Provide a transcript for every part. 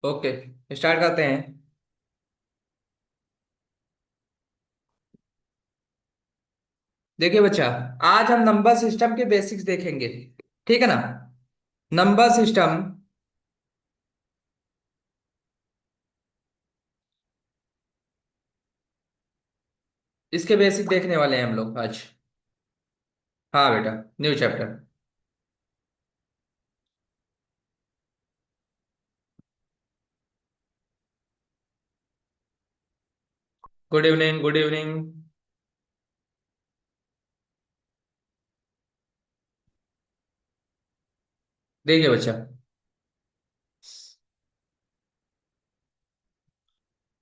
Okay, start करते हैं। देखिए बच्चा, आज हम नंबर सिस्टम के बेसिक्स देखेंगे। ठीक है ना? Number system. इसके बेसिक देखने वाले हैं हम लोग आज। हाँ बेटा, new chapter. Good evening, good evening. देखिए बच्चा,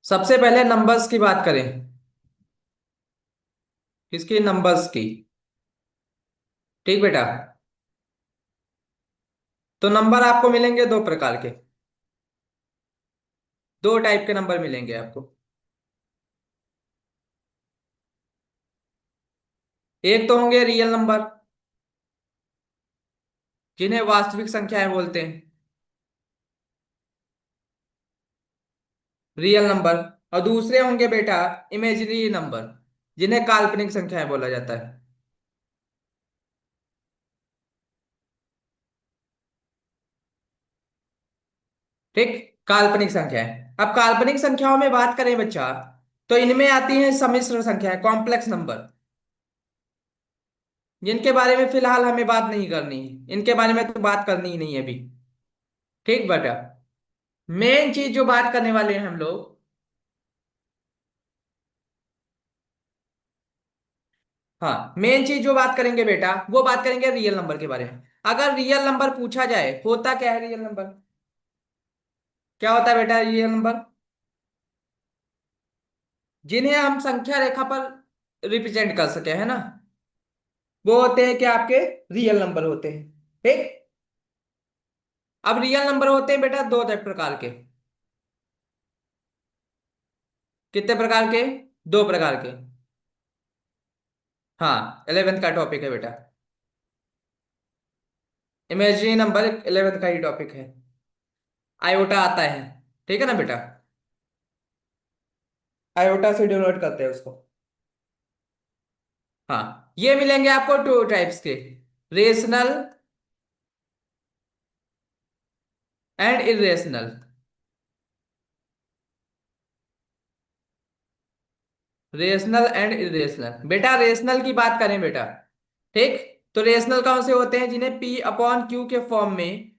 सबसे पहले नंबर्स की बात करें। किसकी? नंबर्स की। ठीक बेटा। तो नंबर आपको मिलेंगे दो प्रकार के। दो टाइप के नंबर मिलेंगे आपको। एक तो होंगे रियल नंबर, जिन्हें वास्तविक संख्याएं बोलते हैं। Real number. और दूसरे होंगे बेटा इमेजिनरी नंबर, जिन्हें काल्पनिक संख्याएं बोला जाता है। ठीक। काल्पनिक संख्याएं। अब काल्पनिक संख्याओं में बात करें बच्चा, तो इनमें आती हैं सम्मिश्र संख्याएं, कॉम्प्लेक्स नंबर, जिनके बारे में फिलहाल हमें बात नहीं करनी है। इनके बारे में तो बात करनी ही नहीं है अभी। ठीक बेटा। मेन चीज जो बात करने वाले हैं हम लोग, हाँ मेन चीज जो बात करेंगे बेटा, वो बात करेंगे रियल नंबर के बारे में। अगर रियल नंबर पूछा जाए, होता क्या है रियल नंबर? क्या होता है बेटा रियल नंबर? जिन्हें हम संख्या रेखा पर रिप्रेजेंट कर सके, है ना? वो होते हैं क्या? आपके रियल नंबर होते हैं। ठीक। अब रियल नंबर होते हैं बेटा दो प्रकार के। कितने प्रकार के? दो प्रकार के। हाँ, 11th का टॉपिक है बेटा। इमेजिनरी नंबर 11th का ही टॉपिक है। आयोटा आता है। ठीक है ना बेटा? आयोटा से डिनोट करते हैं उसको। हाँ, ये मिलेंगे आपको टू टाइप्स के। Rational and irrational. Rational and irrational. बेटा रेशनल की बात करें बेटा, ठीक, तो रेशनल कौन से होते हैं? जिन्हें पी अपॉन क्यू के फॉर्म में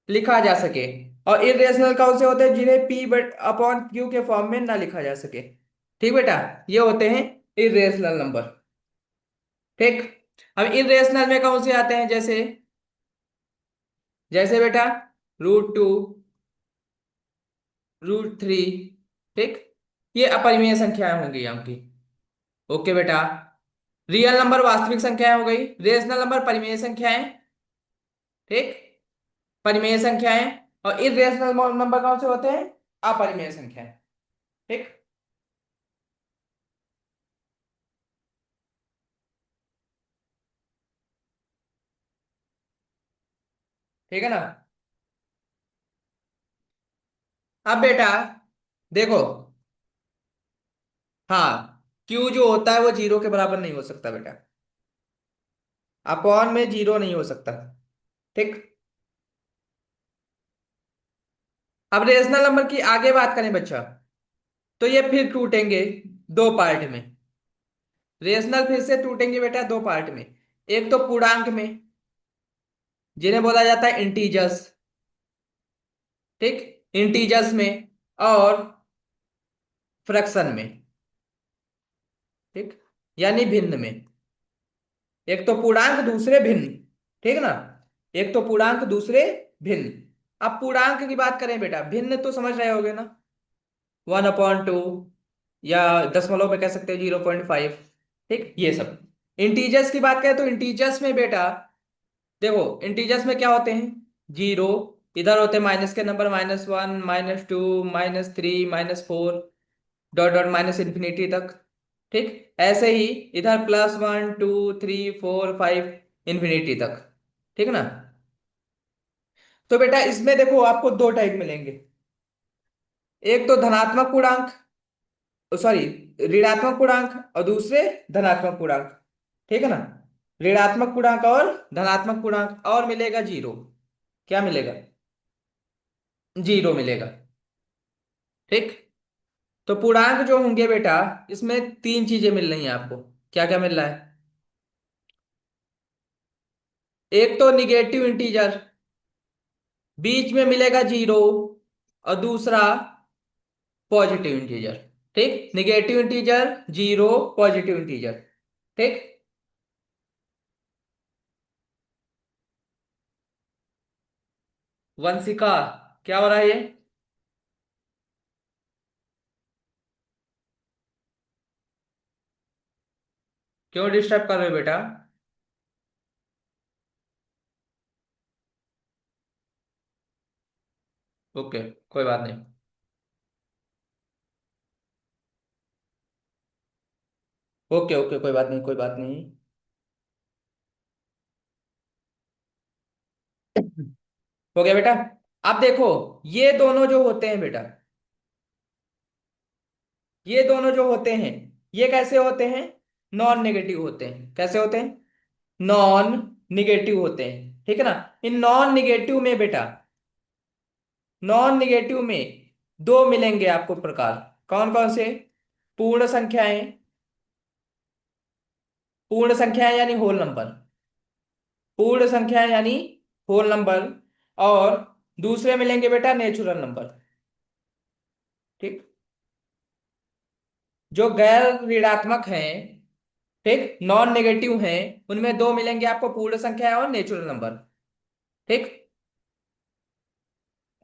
लिखा जा सके। और इरेशनल कौन से होते हैं? जिन्हें पी बट अपॉन क्यू के फॉर्म में ना लिखा जा सके। ठीक बेटा, ये होते हैं इरेशनल नंबर। ठीक। अब इरेशनल में कौन से आते हैं? जैसे जैसे बेटा √2, √3। ठीक। ये अपरिमेय संख्याएं होंगी यहाँ की। ओके बेटा। रियल नंबर वास्तविक संख्याएं हो गई, रेशनल नंबर परिमेय संख्याएं। ठीक। परिमेय संख्याएं। और इरेशनल नंबर कौन से होते हैं? अपरिमेय संख्याएं। ठीक। ठीक है ना? अब बेटा देखो, हाँ, क्यू जो होता है वो जीरो के बराबर नहीं हो सकता बेटा। अपॉन में जीरो नहीं हो सकता। ठीक। अब रेशनल नंबर की आगे बात करें बच्चा, तो ये फिर टूटेंगे दो पार्ट में। रेशनल फिर से टूटेंगे बेटा दो पार्ट में। एक तो पूर्णांक में, जिन्हें बोला जाता है इंटीजर्स। ठीक। इंटीजर्स में। और फ्रैक्शन में। ठीक। यानी भिन्न में। एक तो पूर्णांक, दूसरे भिन्न। ठीक ना? एक तो पूर्णांक, दूसरे भिन्न। अब पूर्णांक की बात करें बेटा, भिन्न तो समझ रहे होगे ना? 1/2, या दशमलव में कह सकते हैं 0.5। ठीक, ये सब। इंटीजर्स की बात करें तो इंटीजर्स में बेटा देखो, इंटीजर्स में क्या होते हैं? जीरो। इधर होते हैं माइनस के number, -1, -2, -3, -4, dot dot minus infinity तक। ठीक। ऐसे ही इधर +1, 2, 3, 4, 5, इन्फिनिटी तक। ठीक है ना? तो बेटा इसमें देखो आपको दो टाइप मिलेंगे। एक तो धनात्मक पूर्णांक, सॉरी, ऋणात्मक पूर्णांक, और दूसरे धनात्मक पूर्णांक। ठीक है ना। ऋणात्मक पूर्णांक और धनात्मक पूर्णांक, और मिलेगा जीरो। क्या मिलेगा? जीरो मिलेगा। ठीक। तो पूर्णांक जो होंगे बेटा, इसमें तीन चीजें मिल रही हैं आपको। क्या क्या मिल रहा है? एक तो निगेटिव इंटीजर, बीच में मिलेगा जीरो, और दूसरा पॉजिटिव इंटीजर। ठीक, negative integer, zero, positive integer. ठीक। वंशिका, क्या हो रहा है ये? क्यों डिस्टर्ब कर रहे हो बेटा? ओके, कोई बात नहीं। ओके ओके, कोई बात नहीं, कोई बात नहीं। हो गया बेटा। अब देखो, ये दोनों जो होते हैं बेटा, ये दोनों जो होते हैं, ये कैसे होते हैं? नॉन नेगेटिव होते हैं। कैसे होते हैं? नॉन निगेटिव होते हैं। ठीक है ना। इन नॉन निगेटिव में बेटा, नॉन निगेटिव में दो मिलेंगे आपको प्रकार। कौन कौन से? पूर्ण संख्याएं, पूर्ण संख्याएं यानी होल नंबर, पूर्ण संख्याएं यानी होल नंबर। और दूसरे मिलेंगे बेटा नेचुरल नंबर। ठीक। जो गैर ऋणात्मक हैं, ठीक, नॉन नेगेटिव हैं, उनमें दो मिलेंगे आपको, पूर्ण संख्या और नेचुरल नंबर। ठीक।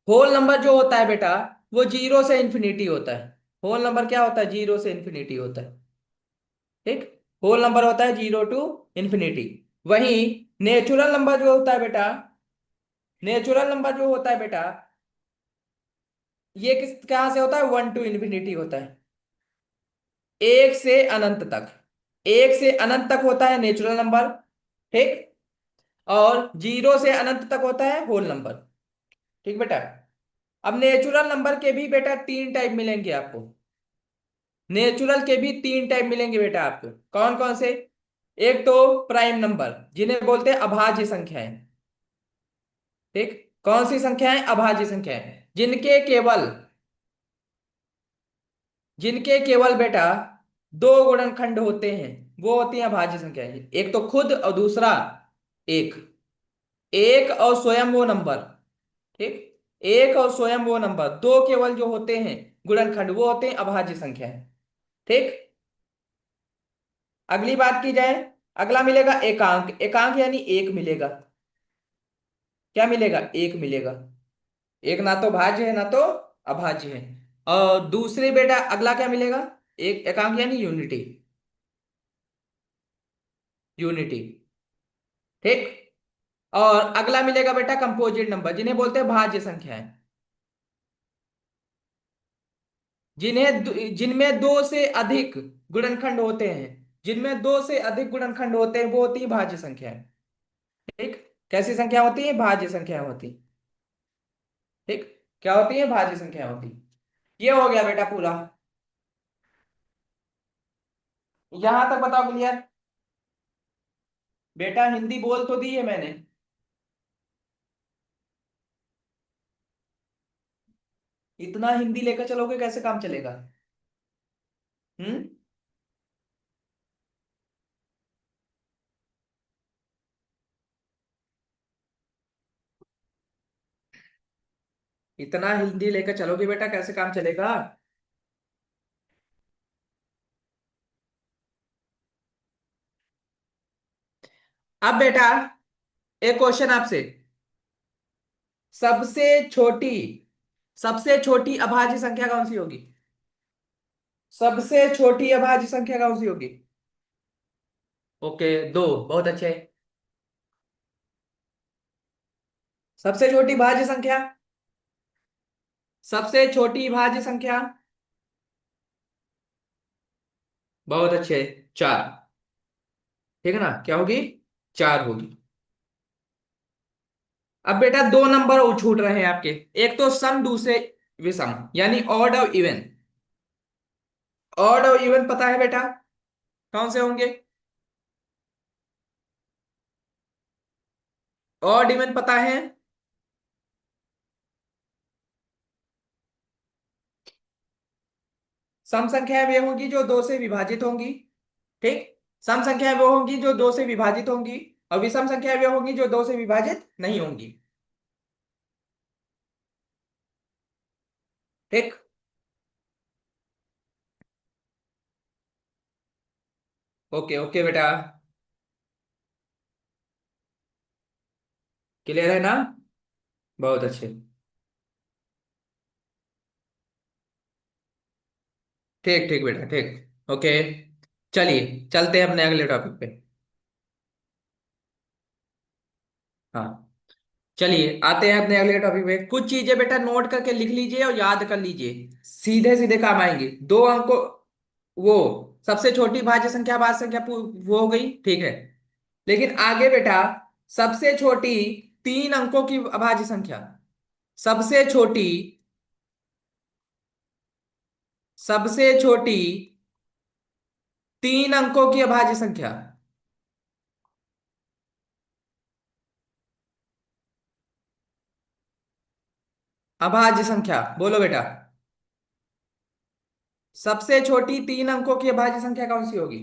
होल नंबर जो होता है बेटा, वो जीरो से इंफिनिटी होता है। होल नंबर क्या होता है? जीरो से इंफिनिटी होता है। ठीक। होल नंबर होता है जीरो टू इंफिनिटी। वहीं नेचुरल नंबर जो होता है बेटा, नेचुरल नंबर जो होता है बेटा, ये किस कहां से होता है? वन टू इंफिनिटी होता है। एक से अनंत तक, एक से अनंत तक होता है नेचुरल नंबर। ठीक। और जीरो से अनंत तक होता है होल नंबर। ठीक बेटा। अब नेचुरल नंबर के भी बेटा तीन टाइप मिलेंगे आपको। नेचुरल के भी तीन टाइप मिलेंगे बेटा आपको। कौन कौन से? एक तो प्राइम नंबर, जिन्हें बोलते हैं अभाज्य संख्याएं। ठीक। कौन सी संख्याएं? अभाज्य संख्याएं, जिनके केवल, जिनके केवल बेटा दो गुणनखंड होते हैं, वो होती हैं अभाज्य संख्याएं। एक तो खुद, और दूसरा एक। एक और स्वयं वो नंबर। ठीक। एक और स्वयं वो नंबर, दो केवल जो होते हैं गुणनखंड, वो होते हैं अभाज्य संख्याएं। ठीक। अगली बात की जाए, अगला मिलेगा एकांक। एकांक यानी एक मिलेगा। क्या मिलेगा? एक मिलेगा। एक ना तो भाज्य है ना तो अभाज्य है। और दूसरे बेटा अगला क्या मिलेगा? एक एकांक यानी यूनिटी। यूनिटी। ठीक। और अगला मिलेगा बेटा कंपोजिट नंबर, जिन्हें बोलते हैं भाज्य संख्याएं, जिनमें दो से अधिक गुणनखंड होते हैं। जिनमें दो से अधिक गुणनखंड होते हैं वो होती है भाज्य संख्याएं। ठीक। कैसी संख्या होती है? भाज्य संख्या होती। ठीक। क्या होती है? भाज्य संख्या होती। ये हो गया बेटा पूरा। यहां तक बताओ क्लियर? बेटा हिंदी बोल तो दी है मैंने। इतना हिंदी लेकर चलोगे कैसे काम चलेगा? हम्म। इतना हिंदी लेकर चलोगे बेटा कैसे काम चलेगा? अब बेटा एक क्वेश्चन आपसे। सबसे छोटी, सबसे छोटी अभाज्य संख्या कौन सी होगी? सबसे छोटी अभाज्य संख्या कौन सी होगी? ओके, दो। बहुत अच्छे। सबसे छोटी भाज्य संख्या, सबसे छोटी भाज्य संख्या, बहुत अच्छे, चार। ठीक है ना। क्या होगी? चार होगी। अब बेटा दो नंबर और छूट रहे हैं आपके। एक तो सम, दूसरे विषम, यानी ऑड और इवन। ऑड और इवन पता है बेटा, कौन से होंगे? ऑड इवन पता है? सम संख्याएं वे होंगी जो दो से विभाजित होंगी। ठीक। सम संख्याएं वो होंगी जो दो से विभाजित होंगी, और विषम संख्याएं वे होंगी जो दो से विभाजित नहीं होंगी। ठीक। ओके ओके बेटा। क्लियर है ना? बहुत अच्छे। ठीक ठीक बेटा, ठीक ओके। चलिए चलते हैं अपने अगले टॉपिक पे। हाँ, चलिए आते हैं अपने अगले टॉपिक पे। कुछ चीजें बेटा नोट करके लिख लीजिए और याद कर लीजिए, सीधे सीधे काम आएंगी। दो अंकों, वो सबसे छोटी भाज्य संख्या भाज्य संख्या वो हो गई, ठीक है। लेकिन आगे बेटा, सबसे छोटी तीन अंकों की अभाज्य संख्या, सबसे छोटी, सबसे छोटी तीन अंकों की अभाज्य संख्या। अभाज्य संख्या बोलो बेटा। सबसे छोटी तीन अंकों की अभाज्य संख्या कौन सी होगी?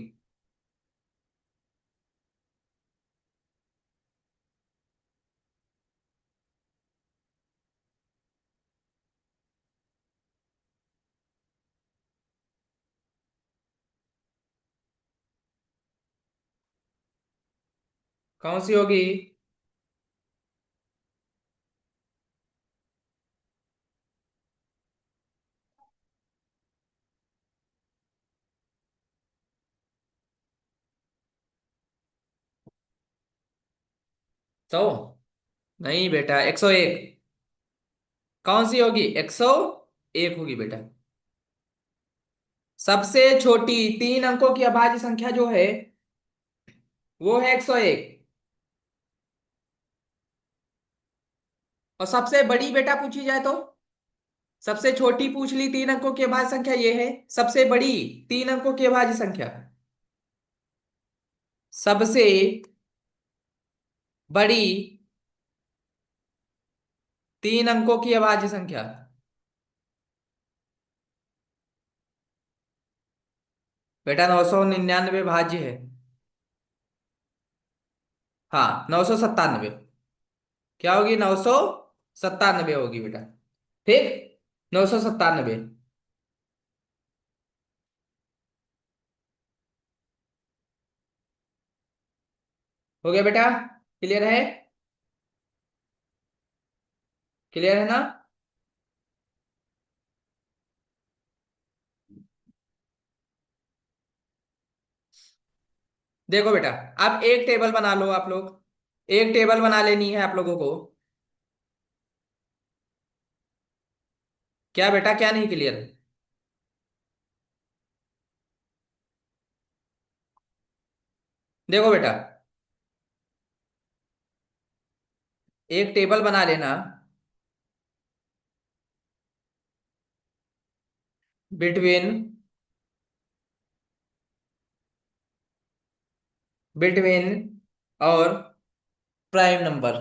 कौन सी होगी? सौ? नहीं बेटा, 101। कौन सी होगी? 101 होगी बेटा। सबसे छोटी तीन अंकों की अभाज्य संख्या जो है वो है 101। और सबसे बड़ी बेटा पूछी जाए तो, सबसे छोटी पूछ ली तीन अंकों की अभाज्य संख्या ये है, सबसे बड़ी तीन अंकों की अभाज्य संख्या, सबसे बड़ी तीन अंकों की अभाज्य संख्या। बेटा 999 भाज्य है। हाँ, 997। क्या होगी? 997 होगी बेटा। ठीक। 997। हो गया बेटा? क्लियर है? क्लियर है ना? देखो बेटा, अब एक टेबल बना लो आप लोग। एक टेबल बना लेनी है आप लोगों को। क्या बेटा, क्या नहीं क्लियर? देखो बेटा, एक टेबल बना लेना। बिटवीन, बिटवीन और प्राइम नंबर।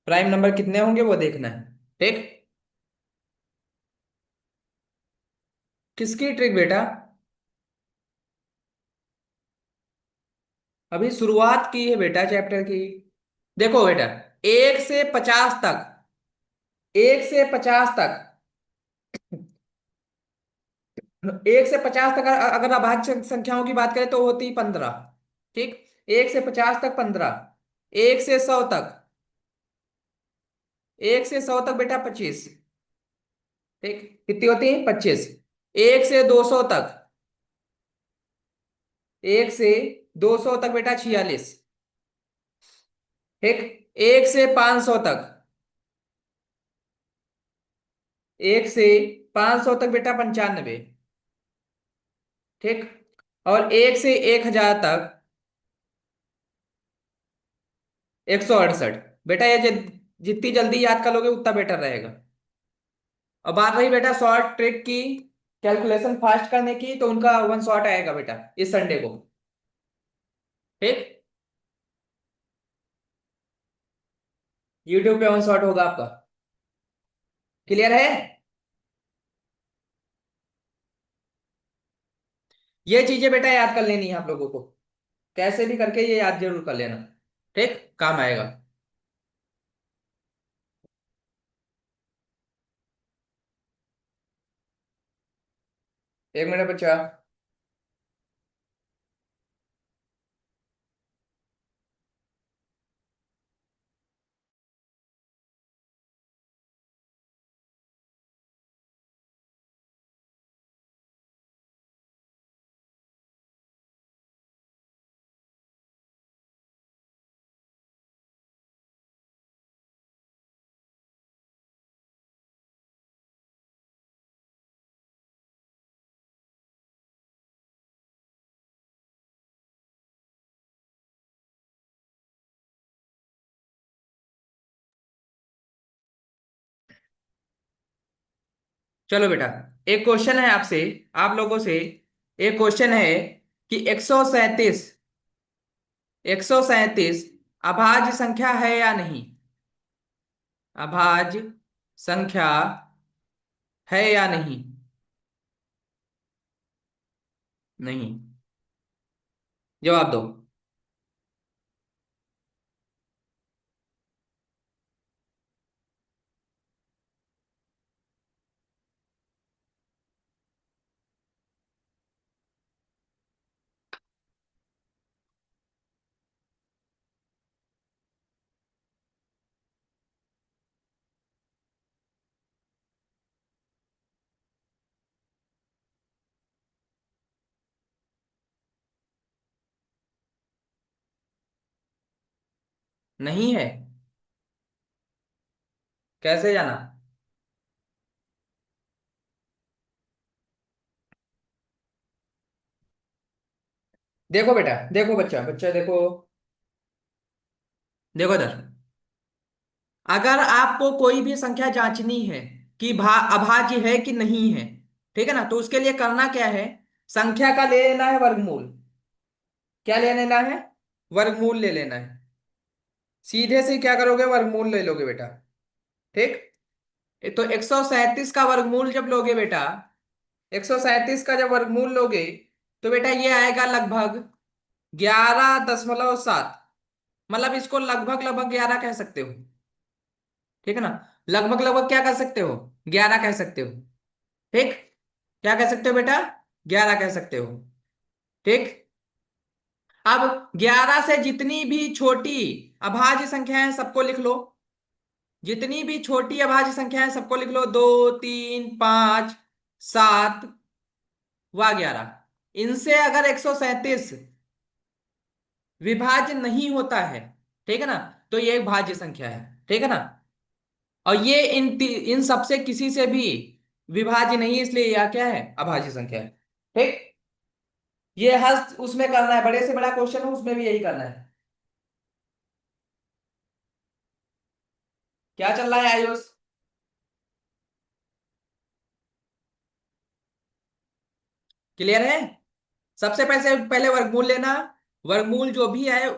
प्राइम नंबर कितने होंगे वो देखना है। ठीक। किसकी ट्रिक बेटा? अभी शुरुआत की है बेटा चैप्टर की। देखो बेटा, एक से 50 तक, एक से 50 तक, एक से 50 तक अगर अभाज्य संख्याओं की बात करें तो होती 15। ठीक। एक से 50 तक 15। एक से 100 तक, एक से 100 तक बेटा 25। ठीक। कितनी होती है? 25। एक से 200 तक, एक से 200 तक बेटा 46। ठीक। एक से 500 तक, एक से 500 तक बेटा 95। ठीक। और एक से 1000 तक, 168। बेटा ये जितनी जल्दी याद कर लोगे उतना बेटर रहेगा। और बात रही बेटा शॉर्ट ट्रिक की, कैलकुलेशन फास्ट करने की, तो उनका वन शॉट आएगा बेटा इस संडे को। ठीक। यूट्यूब पे वन शॉट होगा आपका। क्लियर है। ये चीजें बेटा याद कर लेनी है आप लोगों को, कैसे भी करके ये याद जरूर कर लेना। ठीक, काम आएगा। 1 मिनट बच्चा। चलो बेटा, एक क्वेश्चन है आपसे, आप लोगों से एक क्वेश्चन है कि 137, 137 अभाज्य संख्या है या नहीं। अभाज्य संख्या है या नहीं। नहीं। जवाब दो। नहीं है। कैसे जाना। देखो बेटा, देखो बच्चा, बच्चा देखो, देखो इधर। अगर आपको कोई भी संख्या जांचनी है कि अभाज्य है कि नहीं है, ठीक है ना, तो उसके लिए करना क्या है, संख्या का ले लेना है वर्गमूल। क्या ले लेना है, वर्गमूल ले लेना है। सीधे से क्या करोगे, वर्गमूल ले लोगे बेटा। ठीक। तो 137 का वर्गमूल जब लोगे बेटा, 137 का जब वर्गमूल लोगे, तो बेटा ये आएगा लगभग 11.7। मतलब इसको लगभग लगभग 11 कह सकते हो। ठीक है ना, लगभग लगभग क्या कह सकते हो, 11 कह सकते हो। ठीक। क्या कह सकते हो बेटा, 11 कह सकते हो। ठीक। अब 11 से जितनी भी छोटी अभाज्य संख्याएं सबको लिख लो। जितनी भी छोटी अभाज्य संख्याएं सबको लिख लो, 2, 3, 5, 7 व 11। इनसे अगर 137 विभाज्य नहीं होता है, ठीक है ना, तो ये एक भाज्य संख्या है। ठीक है ना। और ये इन सबसे किसी से भी विभाज्य नहीं, इसलिए यह क्या है, अभाज्य संख्या है। ठीक। ये हर उसमें करना है, बड़े से बड़ा क्वेश्चन हो उसमें भी यही करना है। क्या चल रहा है आयुष। क्लियर है। सबसे पहले पहले वर्गमूल लेना। वर्गमूल जो भी है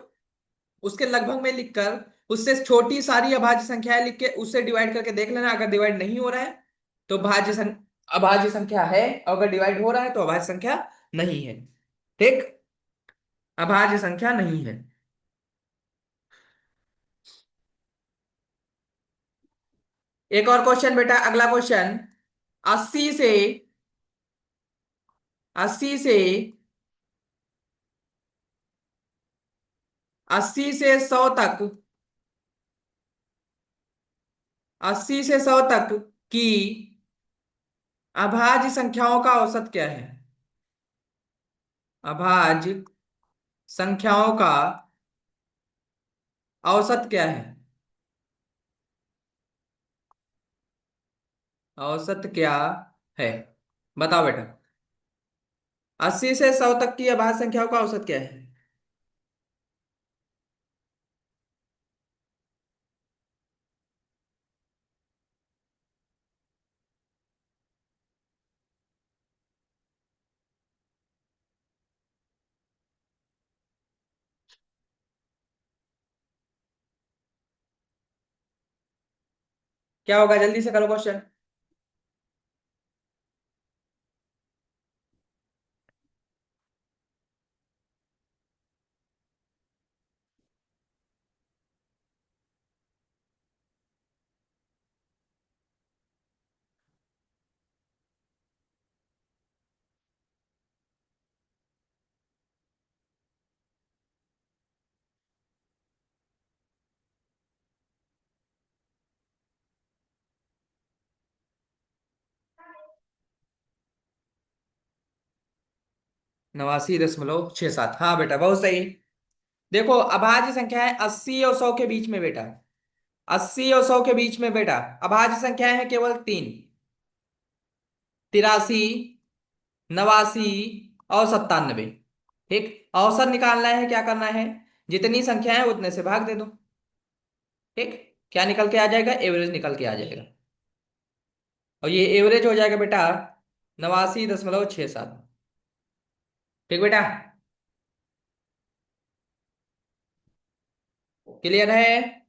उसके लगभग में लिखकर, उससे छोटी सारी अभाज्य संख्याएं लिख के उससे डिवाइड करके देख लेना, अगर डिवाइड नहीं हो रहा है तो अभाज्य संख्या है, और अगर डिवाइड हो रहा है तो अभाज्य संख्या नहीं है। ठीक। अभाज्य संख्या नहीं है। एक और क्वेश्चन बेटा, अगला क्वेश्चन। 80 से 80 से 80 से 100 तक, 80 से 100 तक की अभाज्य संख्याओं का औसत क्या है। अभाज्य संख्याओं का औसत क्या है। औसत क्या है, बताओ बेटा। 80 से 100 तक की अभाज्य संख्याओं का औसत क्या है। क्या होगा, जल्दी से करो क्वेश्चन। 89.67, हाँ बेटा बहुत सही। देखो अभाज्य संख्या है 80 और 100 के बीच में बेटा। 80 और 100 के बीच में बेटा अभाज्य संख्याएं हैं केवल तीन। 83, 89 और 97। ठीक, औसत निकालना है, क्या करना है, जितनी संख्या है उतने से भाग दे दो। ठीक, क्या निकल के आ जाएगा, एवरेज निकल के आ जाएगा। और ये एवरेज हो जाएगा बेटा 89.67। ठीक बेटा, क्लियर है।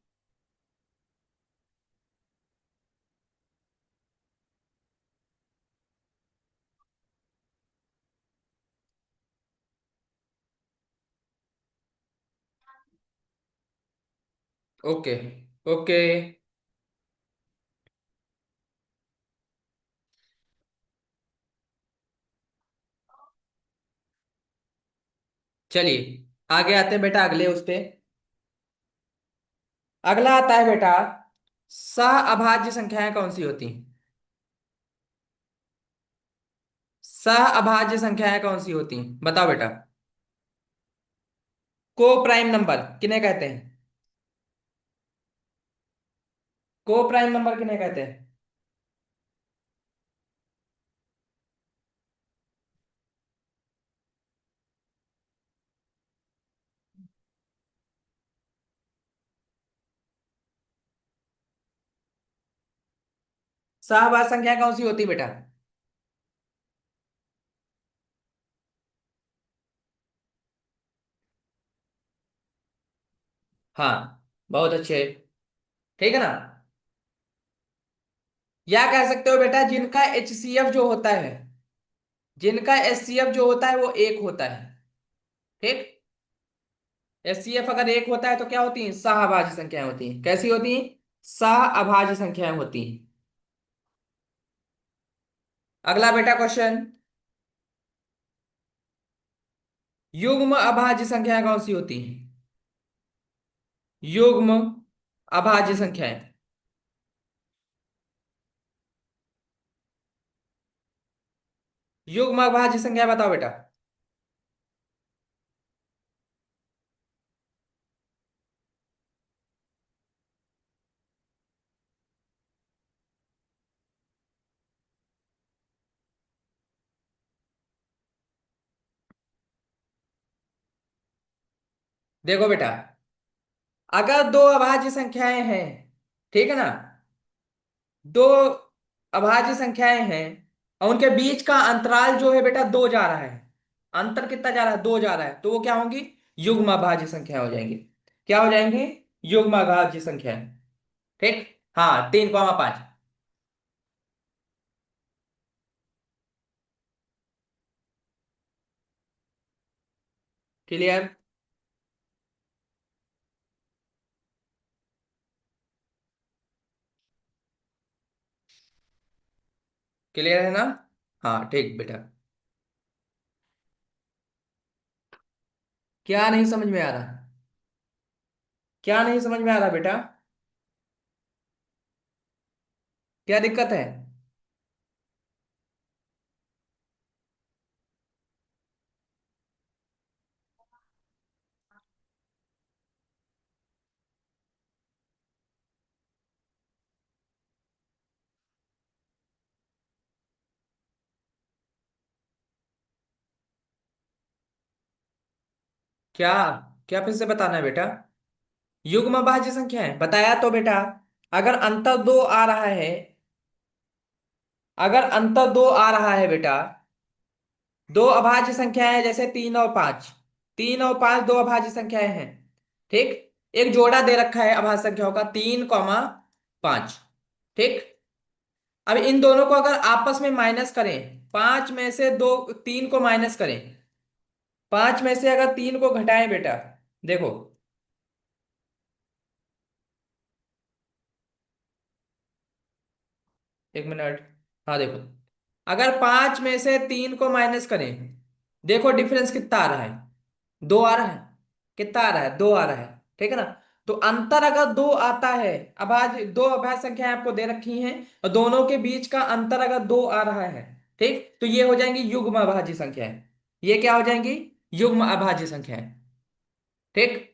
ओके। ओके, चलिए आगे आते हैं बेटा अगले उस पे। अगला आता है बेटा, सह अभाज्य संख्याएं कौन सी होती हैं। सह अभाज्य संख्याएं कौन सी होती हैं, बताओ बेटा। को प्राइम नंबर किन्हें कहते हैं। को प्राइम नंबर किन्हें कहते हैं। सहअभाज्य संख्या कौन सी होती है बेटा। हाँ बहुत अच्छे। ठीक है ना। या कह सकते हो बेटा जिनका एचसीएफ जो होता है, जिनका एचसीएफ जो होता है वो एक होता है। ठीक, एचसीएफ अगर एक होता है तो क्या होती है, सहअभाज्य संख्याएं होती हैं। कैसी होती हैं, सहअभाज्य संख्याएं होती हैं। अगला बेटा क्वेश्चन, युग्म अभाज्य संख्याएं कौन सी होती हैं। युग्म अभाज्य संख्याएं। युग्म अभाज्य संख्या बताओ बेटा। देखो बेटा, अगर दो अभाज्य संख्याएं हैं, ठीक है ना, दो अभाज्य संख्याएं हैं और उनके बीच का अंतराल जो है बेटा दो जा रहा है, अंतर कितना जा रहा है, दो जा रहा है, तो वो क्या होंगी, युग्म अभाज्य संख्या हो जाएंगी। क्या हो जाएंगी, युग्म अभाज्य संख्या। ठीक, हाँ 3,5। क्लियर। क्लियर है ना। हाँ ठीक बेटा। क्या नहीं समझ में आ रहा, क्या नहीं समझ में आ रहा बेटा, क्या दिक्कत है। क्या, क्या फिर से बताना है बेटा। युग्म अभाज्य संख्या है बताया तो बेटा, अगर अंतर दो आ रहा है, अगर अंतर दो आ रहा है बेटा, दो अभाज्य संख्याएं जैसे 3 और 5, 3 और 5 दो अभाज्य संख्याएं हैं। ठीक, एक जोड़ा दे रखा है अभाज्य संख्याओं का 3,5। ठीक। अब इन दोनों को अगर आपस में माइनस करें, पांच में से दो, तीन को माइनस करें, पांच में से अगर तीन को घटाएं बेटा, देखो, 1 मिनट। हाँ देखो, अगर पांच में से तीन को माइनस करें, देखो डिफरेंस कितना आ रहा है, दो आ रहा है। कितना आ रहा है, दो आ रहा है। ठीक है ना। तो अंतर अगर दो आता है, अब आज दो अभाज्य संख्याएं आपको दे रखी हैं, और दोनों के बीच का अंतर अगर दो आ रहा है, ठीक, तो ये हो जाएंगी युग्म अभाज्य संख्याएं। ये क्या हो जाएंगी, युग्म अभाज्य संख्याएं। ठीक।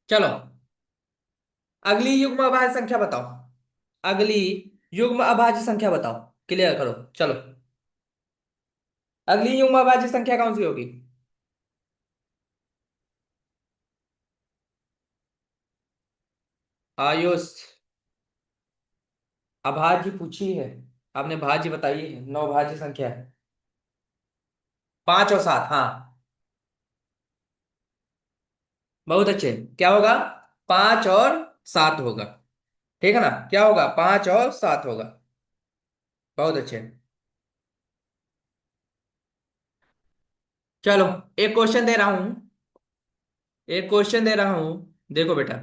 चलो, अगली युग्म अभाज्य संख्या बताओ। अगली युग्म अभाज्य संख्या बताओ, क्लियर करो चलो। अगली युग्म अभाज्य संख्या कौन सी होगी। आयुष, अभाज्य पूछी है, आपने भाज्य बताई है, नौ भाज्य संख्या है। 5 और 7, हाँ। बहुत अच्छे, क्या होगा, 5 और 7 होगा। ठीक है ना, क्या होगा, 5 और 7 होगा। बहुत अच्छे। चलो, एक क्वेश्चन दे रहा हूं, एक क्वेश्चन दे रहा हूं, देखो बेटा।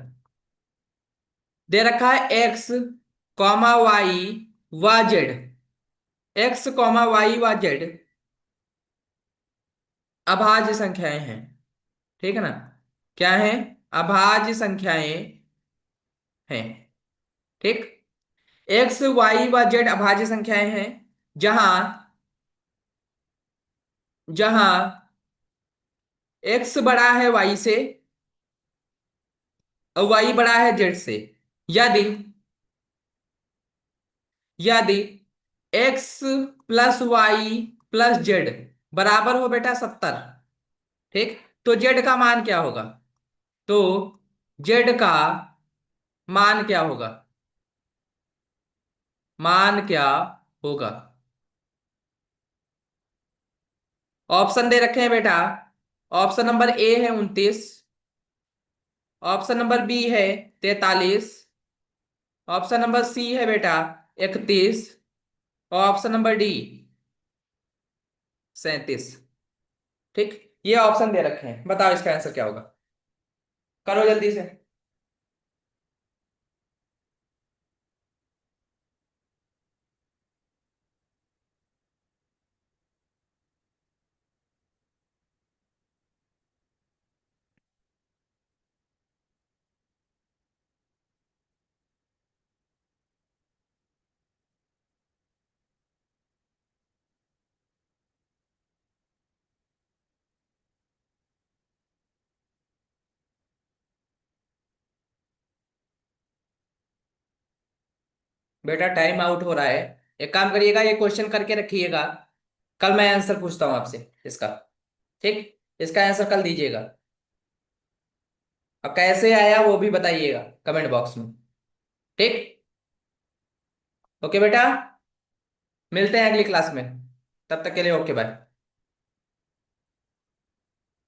दे रखा है एक्स कॉमा वाई व जेड, एक्स कॉमा वाई व जेड अभाज्य संख्याएं हैं। ठीक है ना, क्या है, अभाज्य संख्याएं हैं। ठीक। एक्स वाई व जेड अभाज्य संख्याएं हैं, जहां जहां एक्स बड़ा है वाई से और वाई बड़ा है जेड से, यदि यदि X plus Y plus Z बराबर हो बेटा 70, ठीक, तो जेड का मान क्या होगा, तो जेड का मान क्या होगा, मान क्या होगा। ऑप्शन दे रखे हैं बेटा। ऑप्शन नंबर ए है 29, ऑप्शन नंबर बी है 43, ऑप्शन नंबर सी है बेटा 31, और ऑप्शन नंबर डी 37। ठीक, ये ऑप्शन दे रखे हैं, बताओ इसका आंसर क्या होगा, करो जल्दी से। बेटा टाइम आउट हो रहा है, एक काम करिएगा, ये क्वेश्चन करके रखिएगा, कल मैं आंसर पूछता हूँ आपसे इसका। ठीक, इसका आंसर कल दीजिएगा, और कैसे आया वो भी बताइएगा कमेंट बॉक्स में। ठीक। ओके बेटा, मिलते हैं अगली क्लास में, तब तक के लिए ओके बाय।